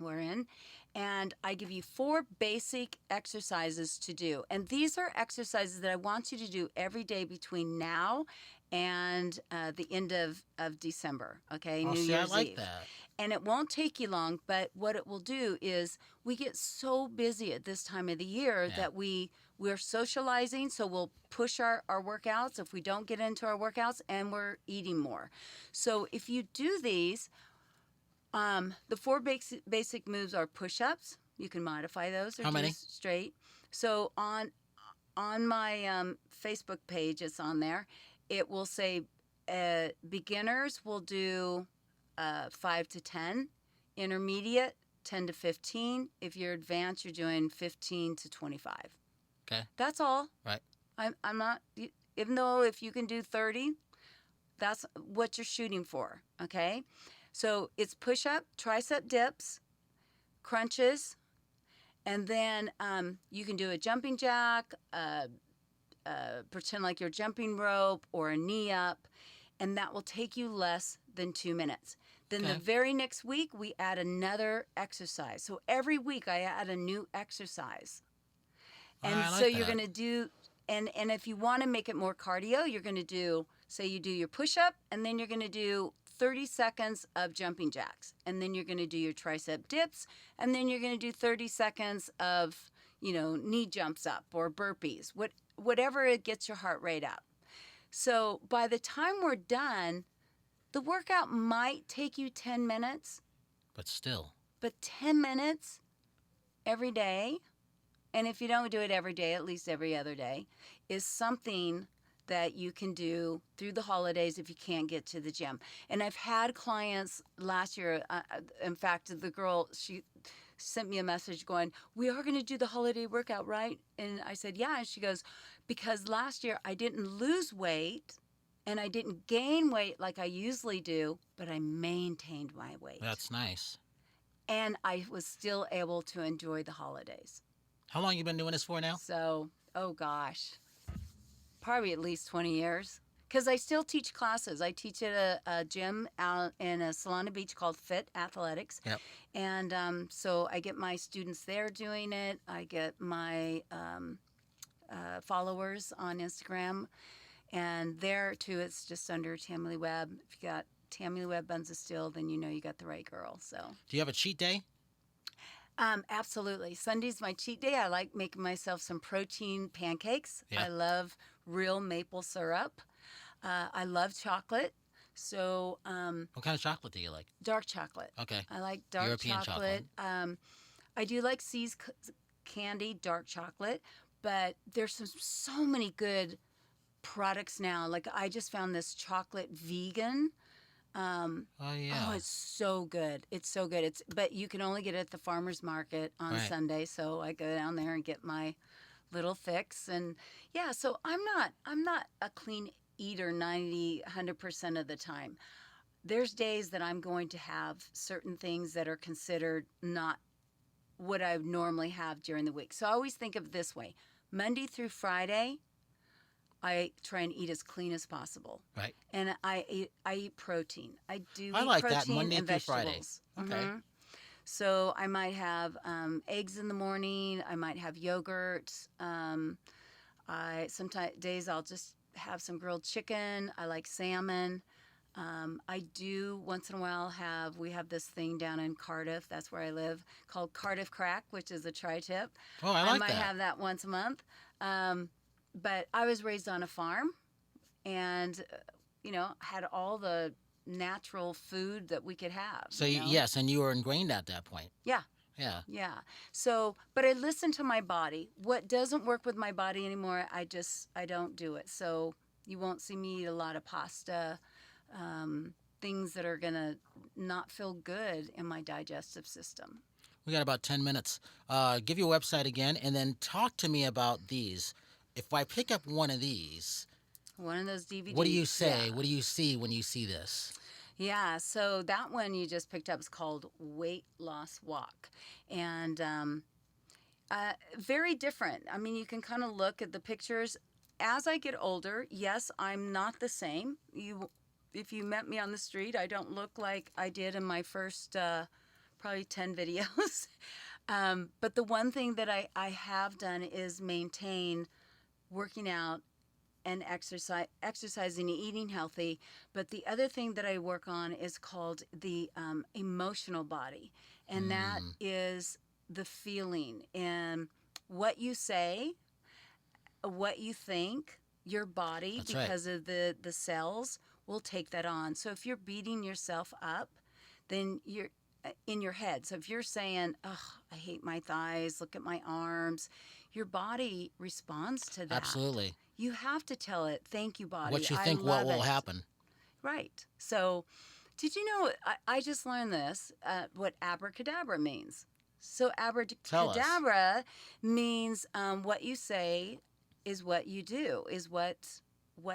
we're in, and I give you 4 basic exercises to do. And these are exercises that I want you to do every day between now and the end of December, okay? Oh, New see, I Year's like Eve. that. And it won't take you long, but what it will do is we get so busy at this time of the year Yeah. that we we're socializing, so we'll push our workouts if we don't get into our workouts, and we're eating more. So if you do these, the four basic moves are push-ups. You can modify those or How do many? straight. So on my Facebook page, it's on there. It will say beginners will do 5 to 10, intermediate 10 to 15. If you're advanced, you're doing 15 to 25. Okay. That's all. Right. I'm not. Even though if you can do 30, that's what you're shooting for. Okay. So it's push up, tricep dips, crunches, and then you can do a jumping jack, pretend like you're jumping rope, or a knee up, and that will take you less than 2 minutes. Then Okay. the very next week, we add another exercise. So every week, I add a new exercise. And I so like you're that. going to do, and if you want to make it more cardio, you're going to do, say you do your push up, and then you're going to do 30 seconds of jumping jacks. And then you're going to do your tricep dips, and then you're going to do 30 seconds of, knee jumps up or burpees, whatever it gets your heart rate up. So by the time we're done, the workout might take you 10 minutes, But still. but 10 minutes every day, and if you don't do it every day, at least every other day, is something that you can do through the holidays if you can't get to the gym. And I've had clients last year, in fact, the girl, she sent me a message going, "We are going to do the holiday workout, right?" And I said, "Yeah." And she goes, "Because last year I didn't lose weight and I didn't gain weight like I usually do, but I maintained my weight. That's nice. And I was still able to enjoy the holidays." How long you been doing this for now? So, oh gosh, probably at least 20 years. Because I still teach classes. I teach at a gym out in Solana Beach called Fit Athletics. Yep. And so I get my students there doing it. I get my followers on Instagram. And there, too, it's just under Tamilee Webb. If you got Tamilee Webb Buns of Steel, then you know you got the right girl. So. Do you have a cheat day? Absolutely. Sunday's my cheat day. I like making myself some protein pancakes. Yeah. I love real maple syrup. I love chocolate. So, What kind of chocolate do you like? dark chocolate. Okay. I like dark European chocolate. I do like See's candy, dark chocolate, but there's so many good products now. Like I just found this chocolate vegan. Oh yeah. Oh, it's so good. It's so good. But you can only get it at the farmer's market on Right. Sunday. So I go down there and get my little fix. And yeah, so I'm not a clean eater 100% of the time. There's days that I'm going to have certain things that are considered not what I would normally have during the week. So I always think of it this way. Monday through Friday, I try and eat as clean as possible. Right. And I eat protein. I do I eat like that, protein Monday and through Friday. vegetables. Okay. Mhm. So I might have eggs in the morning. I might have yogurt. I sometimes days I'll just have some grilled chicken. I like salmon. I do once in a while we have this thing down in Cardiff, that's where I live, called Cardiff Crack, which is a tri-tip. Oh, I like might that. have that once a month. But I was raised on a farm and, had all the natural food that we could have. So you know? yes, and you were ingrained at that point. Yeah. Yeah. Yeah. So, but I listen to my body. What doesn't work with my body anymore, I don't do it. So you won't see me eat a lot of pasta, things that are going to not feel good in my digestive system. We got about 10 minutes. Give your website again, and then talk to me about these. If I pick up one of these, One of those DVDs. what do you say? Yeah. What do you see when you see this? Yeah, so that one you just picked up is called Weight Loss Walk. And very different. I mean, you can kind of look at the pictures. As I get older, yes, I'm not the same. If you met me on the street, I don't look like I did in my first probably 10 videos. But the one thing that I have done is maintain working out and exercising and eating healthy. But the other thing that I work on is called the emotional body. And that is the feeling and what you say what you think, your body, That's right. because of the cells, will take that on. So if you're beating yourself up, then you're in your head. So if you're saying, "Oh, I hate my thighs. Look at my arms," your body responds to that. Absolutely. You have to tell it, "Thank you, body. What you I think what love will it." happen. Right. So, did you know? I just learned this. What abracadabra means. So Tell us. abracadabra means what you say is what you do, is what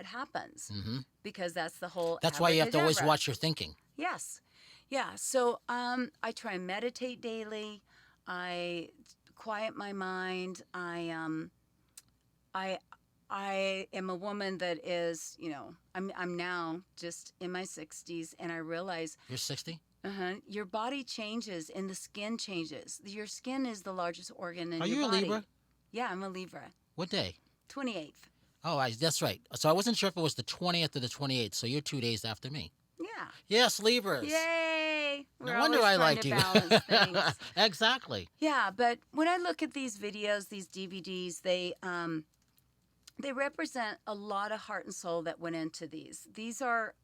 happens, Hmm. because that's the whole That's why you have to always abracadabra. watch your thinking. Yes. Yeah. So I try and meditate daily. I quiet my mind. I I am a woman that is, I'm now just in my 60s, and I realize, You're 60? your body changes and the skin changes. Your skin is the largest organ in Are your you a body. Libra? Yeah, I'm a Libra. What day? 28th. Oh, that's right. So I wasn't sure if it was the 20th or the 28th, so you're 2 days after me. Yeah. Yes, Libras. Yay! No We're wonder always I trying like to you. balance things. Exactly. Yeah, but when I look at these videos, these DVDs, they represent a lot of heart and soul that went into these. These are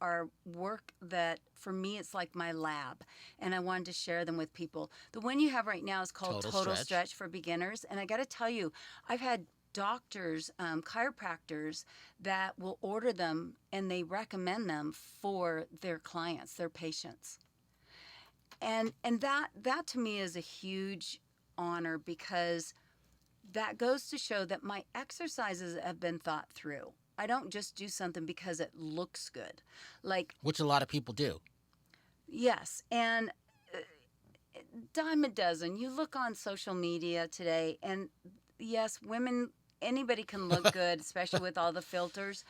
work that, for me, it's like my lab, and I wanted to share them with people. The one you have right now is called Total Total stretch. Stretch for Beginners, and I got to tell you, I've had doctors, chiropractors that will order them, and they recommend them for their clients, their patients. And that to me is a huge honor, because that goes to show that my exercises have been thought through. I don't just do something because it looks good. Like, Which a lot of people do. yes, and dime a dozen. You look on social media today, and yes, women, anybody can look good, especially with all the filters,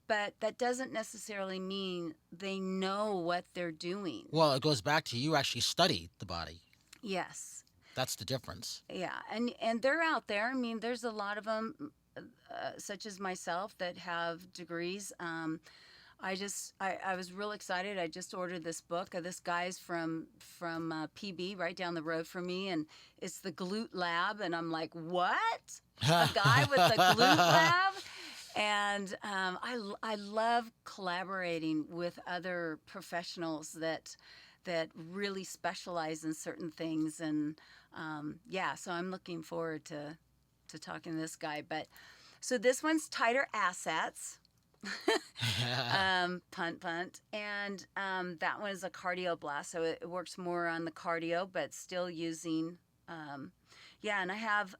but that doesn't necessarily mean they know what they're doing. Well, it goes back to you actually study the body. Yes. That's the difference. Yeah, and they're out there. I mean, there's a lot of them, such as myself, that have degrees. I was real excited. I just ordered this book. This guy's from PB, right down the road from me, and it's the Glute Lab, and I'm like, what? A guy with the Glute Lab? And I love collaborating with other professionals that really specialize in certain things, and yeah, so I'm looking forward to talking to this guy. But so this one's tighter assets. Punt, and that one is a cardio blast, so it works more on the cardio, but still using, yeah. And I have,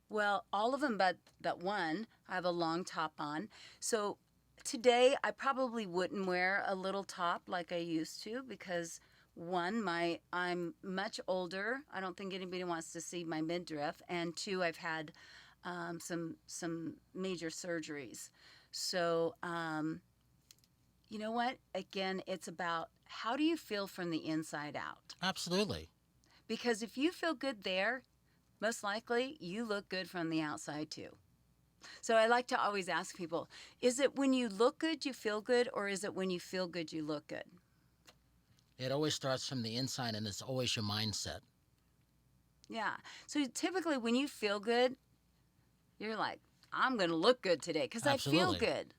well, all of them, but that one, I have a long top on. So today I probably wouldn't wear a little top like I used to, because one, I'm much older. I don't think anybody wants to see my midriff, and two, I've had some major surgeries. So you know what? Again, it's about, how do you feel from the inside out? Absolutely. Because if you feel good there, most likely you look good from the outside too. So I like to always ask people, is it when you look good you feel good, or is it when you feel good you look good? It always starts from the inside, and it's always your mindset. Yeah. So typically when you feel good, you're like, I'm going to look good today because I feel Absolutely. good.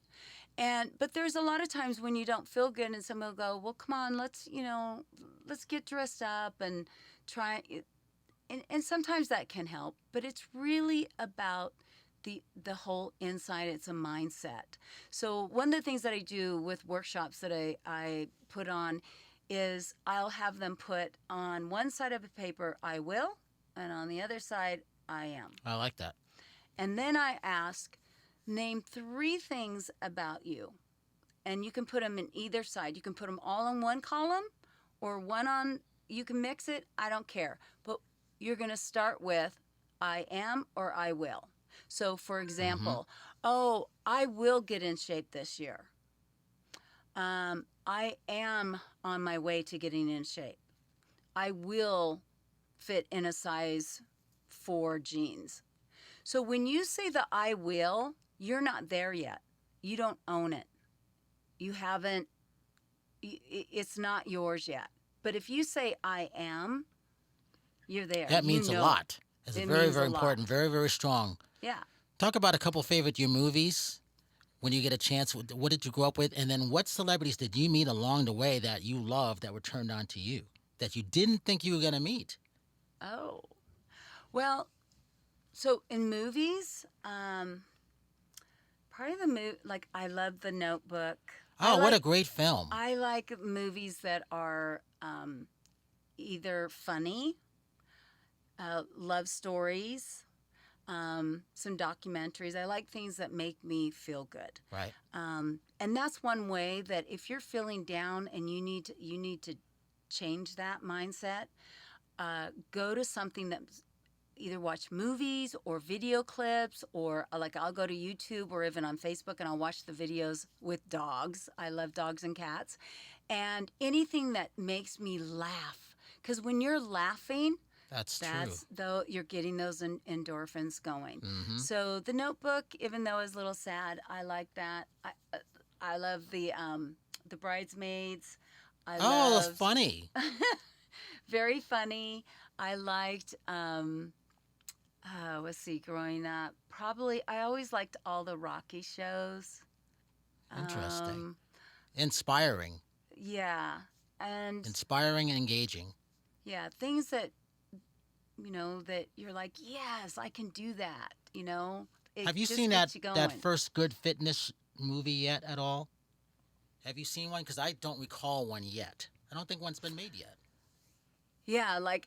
But there's a lot of times when you don't feel good, and someone will go, well, come on, let's get dressed up and try. And sometimes that can help, but it's really about the whole inside. It's a mindset. So one of the things that I do with workshops that I put on is, I'll have them put on one side of a paper, I will, and on the other side, I am. I like that. And then I ask, name 3 things about you. And you can put them in either side. You can put them all in one column, or one on, you can mix it. I don't care. But you're going to start with I am or I will. So, for Hmm. example, oh, I will get in shape this year. I am on my way to getting in shape. I will fit in a size 4 jeans. So when you say the I will, you're not there yet. You don't own it. You haven't, it's not yours yet. But if you say I am, you're there. That You means a know it. lot. It's It very, means a very lot. important, very, very strong. Yeah. Talk about a couple favorite your movies when you get a chance. What did you grow up with? And then what celebrities did you meet along the way that you loved that were turned on to you that you didn't think you were going to meet? Oh, well, so in movies, part of the movie, like I love The Notebook. I Oh, what a like great film. I like movies that are either funny, love stories, some documentaries. I like things that make me feel good. Right. And that's one way that if you're feeling down and you need to change that mindset, go to something that either watch movies or video clips, or like I'll go to YouTube or even on Facebook and I'll watch the videos with dogs. I love dogs and cats. And anything that makes me laugh. Because when you're laughing, That's true. that's though you're getting those endorphins going. Mm-hmm. So the Notebook, even though it's a little sad, I like that. I love the Bridesmaids. I Oh, that's love funny. very funny. I liked let's see, growing up, probably I always liked all the Rocky shows. Interesting. Um, Inspiring. yeah, and Inspiring and engaging. yeah, things that that you're like, yes, I can do that. It Have you just seen gets you that going. first good fitness movie yet at all? Have you seen one? Because I don't recall one yet. I don't think one's been made yet. Yeah, like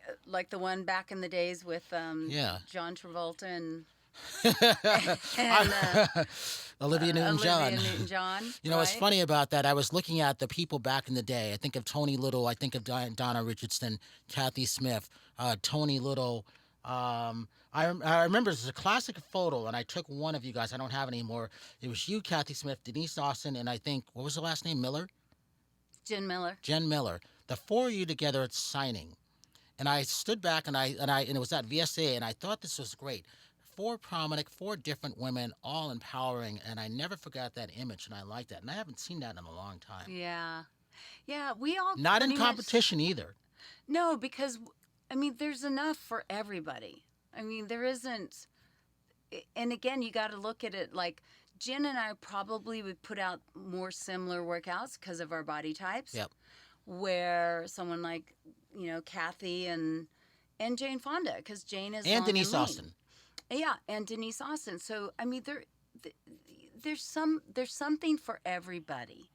the one back in the days with Yeah. John Travolta and and Olivia Newton-John. Olivia Newton-John, What's right? funny about that? I was looking at the people back in the day. I think of Tony Little. I think of Donna Richardson, Kathy Smith, Tony Little. I remember there's a classic photo, and I took one of you guys. I don't have it anymore. It was you, Kathy Smith, Denise Austin, and I think, what was the last name? Miller? Jen Miller. Jen Miller. The four of you together at signing. And I stood back and it was at VSA, and I thought this was great. Four prominent, four different women, all empowering, and I never forgot that image, and I liked that. And I haven't seen that in a long time. Yeah. Yeah, we all Not in pretty much. competition either. No, because I mean, there's enough for everybody. I mean, there isn't. And again, you got to look at it like Jen and I probably would put out more similar workouts because of our body types. Yep. Where someone like Kathy and Jane Fonda, because Jane is And long Denise lean. Austin. Yeah, and Denise Austin. So I mean, there's something for everybody.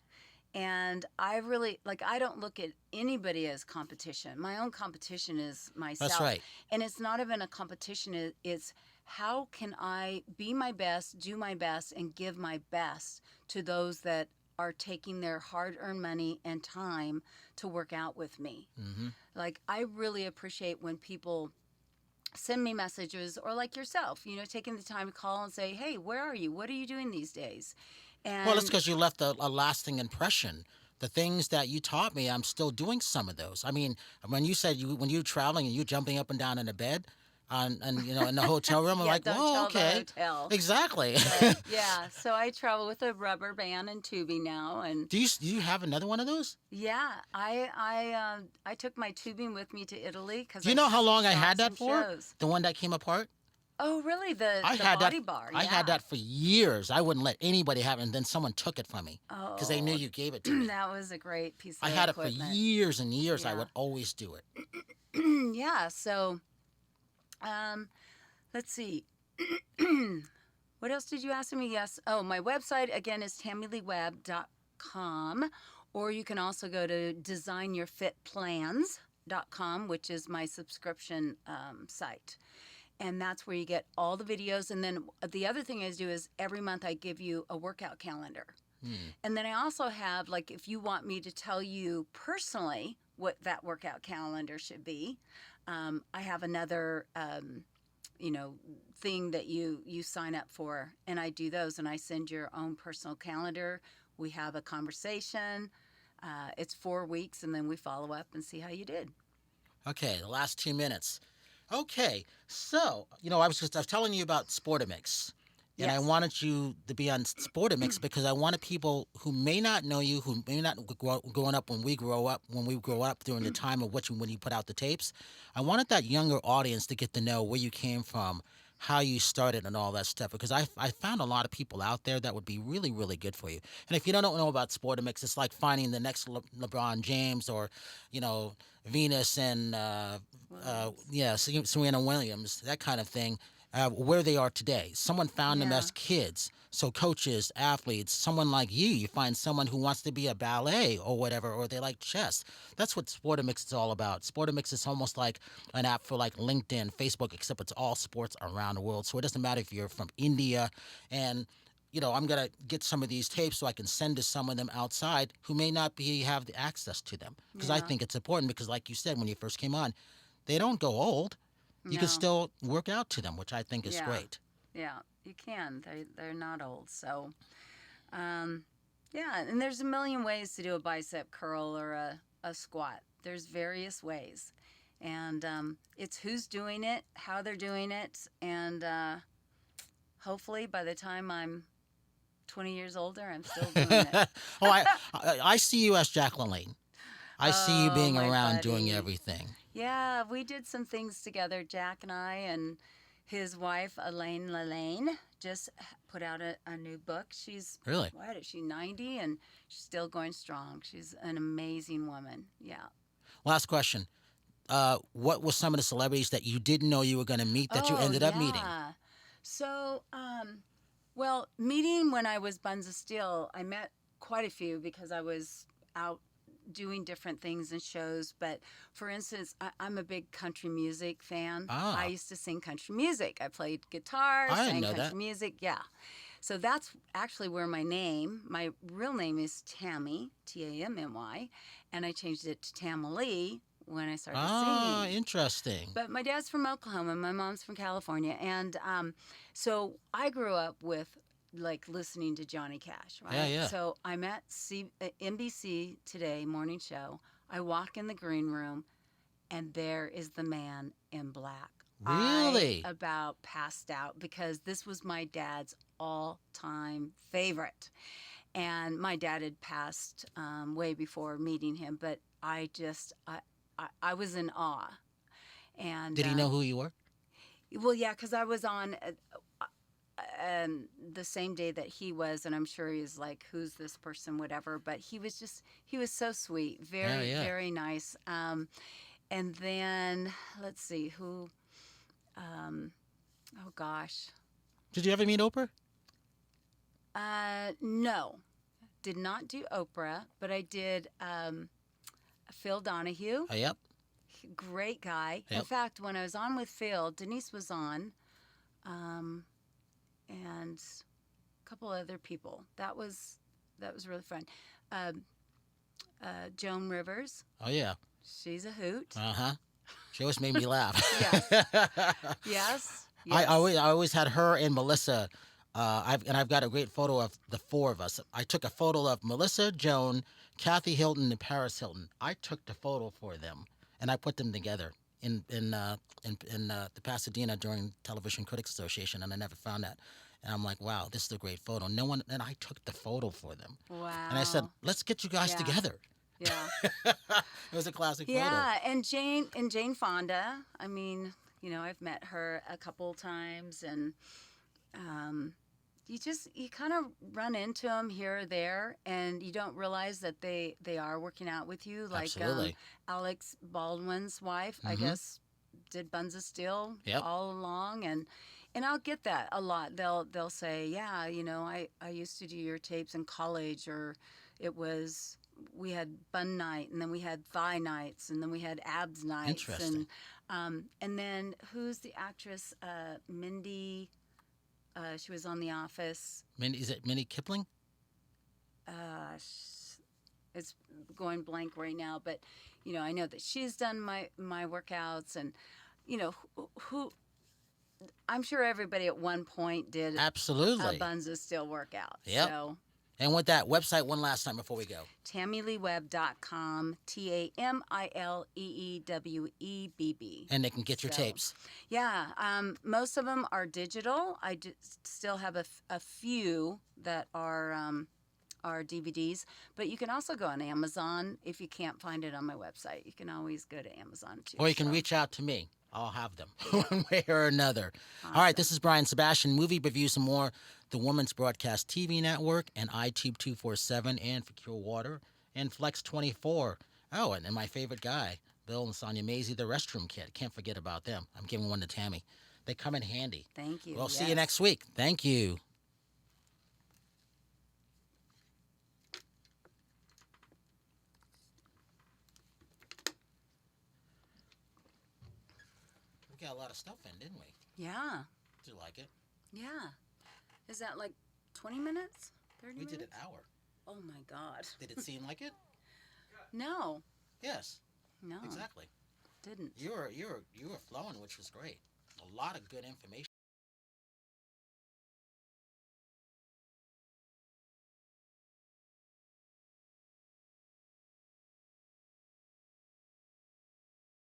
And I really like I don't look at anybody as competition. My own competition is myself. That's right. And it's not even a competition, it's how can I be my best, do my best, and give my best to those that are taking their hard-earned money and time to work out with me. Mm-hmm. Like I really appreciate when people send me messages, or like yourself, taking the time to call and say, hey, where are you? What are you doing these days? Well, it's And because you left a lasting impression. The things that you taught me, I'm still doing some of those. I mean, when you said when you're traveling and you're jumping up and down in a bed, and in the hotel room, I'm yeah, like, don't whoa, tell the okay, hotel. exactly. But yeah, so I travel with a rubber band and tubing now, and Do you have another one of those? yeah, I took my tubing with me to Italy because Do you know how long I had some that for? shows. The one that came apart? Oh, really? I The had that. body bar? I Yeah. had that for years. I wouldn't let anybody have it, and then someone took it from me because they knew Oh, you gave it to me. that was a great piece I of had it for equipment. years and years. I Yeah. would always do it. Yeah. So, um, let's see. What else did you ask me? Yes. Oh, my website again is TamileeWebb.com, or you can also go to DesignYourFitPlans.com, which is my subscription site. And that's where you get all the videos. And then the other thing I do is every month I give you a workout calendar. Hmm. And then I also have, like, if you want me to tell you personally what that workout calendar should be, I have another, thing that you sign up for, and I do those, and I send your own personal calendar. We have a conversation. It's 4 weeks, and then we follow up and see how you did. Okay, the last 2 minutes. Okay, so I was telling you about Sportamix, and I Yes. wanted you to be on Sportamix because I wanted people who may not know you, who may not growing up when we grow up during the time of when you put out the tapes. I wanted that younger audience to get to know where you came from, how you started and all that stuff, because I found a lot of people out there that would be really, really good for you. And if you don't know about Sportomix, it's like finding the next LeBron James, or, you know, Venus and, Williams. yeah, Serena Williams, that kind of thing, where they are today. Someone found them Yeah. as kids. So coaches, athletes, someone like you find someone who wants to be a ballet or whatever, or they like chess. That's what Sportomix is all about. Sportomix is almost like an app for like LinkedIn, Facebook, except it's all sports around the world. So it doesn't matter if you're from India, and I'm gonna get some of these tapes so I can send to some of them outside who may not be have the access to them. Because I Yeah. think it's important. Because like you said when you first came on, they don't go old. You can No. still work out to them, which I think is Yeah. great. Yeah. You can. They're not old. So, um, yeah. And there's a million ways to do a bicep curl or a squat. There's various ways, and it's who's doing it, how they're doing it, and hopefully by the time I'm 20 years older, I'm still doing it. Oh, I see you as Jacqueline Lane. I see you Oh, being my around doing buddy. everything. Yeah, we did some things together, Jack and I, and his wife, Elaine Lalaine, just put out a new book. She's, Really. what is she, 90? And she's still going strong. She's an amazing woman. Yeah. Last question. What were some of the celebrities that you didn't know you were going to meet that you Oh, ended up meeting? yeah. So, well, meeting when I was Buns of Steel, I met quite a few because I was out doing different things and shows. But for instance, I'm a big country music fan. I Ah, used to sing country music. I played guitar, I didn't sang know country that. music. Yeah. So that's actually where my real name is Tammy, Tammy, and I changed it to Tamilee when I started Ah, singing. interesting. But my dad's from Oklahoma, my mom's from California, and so I grew up with like listening to Johnny Cash, Yeah, right? yeah. So I'm at NBC Today morning show. I walk in the green room, and there is the man in black. I Really? about passed out because this was my dad's all-time favorite, and my dad had passed way before meeting him, but I was in awe. And Did he know who you were? well, yeah, because I was on the same day that he was, and I'm sure he's like, "Who's this person?" Whatever. But he was so sweet, Yeah, very, yeah. very nice. And then let's see who. Um, oh gosh, Did you ever meet Oprah? no, did not do Oprah, but I did Phil Donahue. Yep, Great guy. In yep. fact, when I was on with Phil, Denise was on, um, and a couple other people. That was really fun. Um, Joan Rivers, Oh, yeah. she's a hoot. Uh-huh. She always made me laugh. Yes, yes, I yes. always had her and Melissa. I've got a great photo of the four of us. I took a photo of Melissa, Joan, Kathy Hilton, and Paris Hilton. I took the photo for them, and I put them together in the Pasadena during Television Critics Association, and I never found that. And I'm like, wow, this is a great photo. No one, and I took the photo for them, and I said, Wow. let's get you guys Yeah, together. yeah, It was a classic photo. yeah. And Jane Fonda. I mean, I've met her a couple times, and um, you kind of run into them here or there, and you don't realize that they are working out with you. Like Absolutely. Alex Baldwin's wife, I Mm-hmm. guess, did Buns of Steel Yep. all along, and I'll get that a lot. They'll say, yeah, I used to do your tapes in college, or it was. We had bun night, and then we had thigh nights, and then we had abs nights, Interesting. and then who's the actress? Mindy. She was on The Office. Is it Minnie Kipling? It's going blank right now, but I know that she's done my workouts, and who I'm sure everybody at one point did a Absolutely. Buns of Steel workout. Yep. So And with that website, one last time before we go. TamileeWebb.com, TamileeWebb. And they can get your So, tapes. yeah, most of them are digital. Still have a few that are DVDs, but you can also go on Amazon if you can't find it on my website. You can always go to Amazon too. Or you can So, reach out to me. I'll have them one way or another. All right, this Awesome. is Brian Sebastian. Movie reviews and more. The Women's Broadcast TV Network and iTube 247 and For Cure Water and Flex 24. Oh, and my favorite guy, Bill and Sonia Maisie, the restroom kit. Can't forget about them. I'm giving one to Tammy. They come in handy. Thank you. We'll see you Yes. next week. Thank you. We got a lot of stuff in, didn't we? Yeah. Did you like it? Yeah. Is that like 20 minutes? 30 We minutes? did an hour. Oh my God. Did it seem like it? No. Yes, No. exactly. Didn't. You were flowing, which was great. A lot of good information.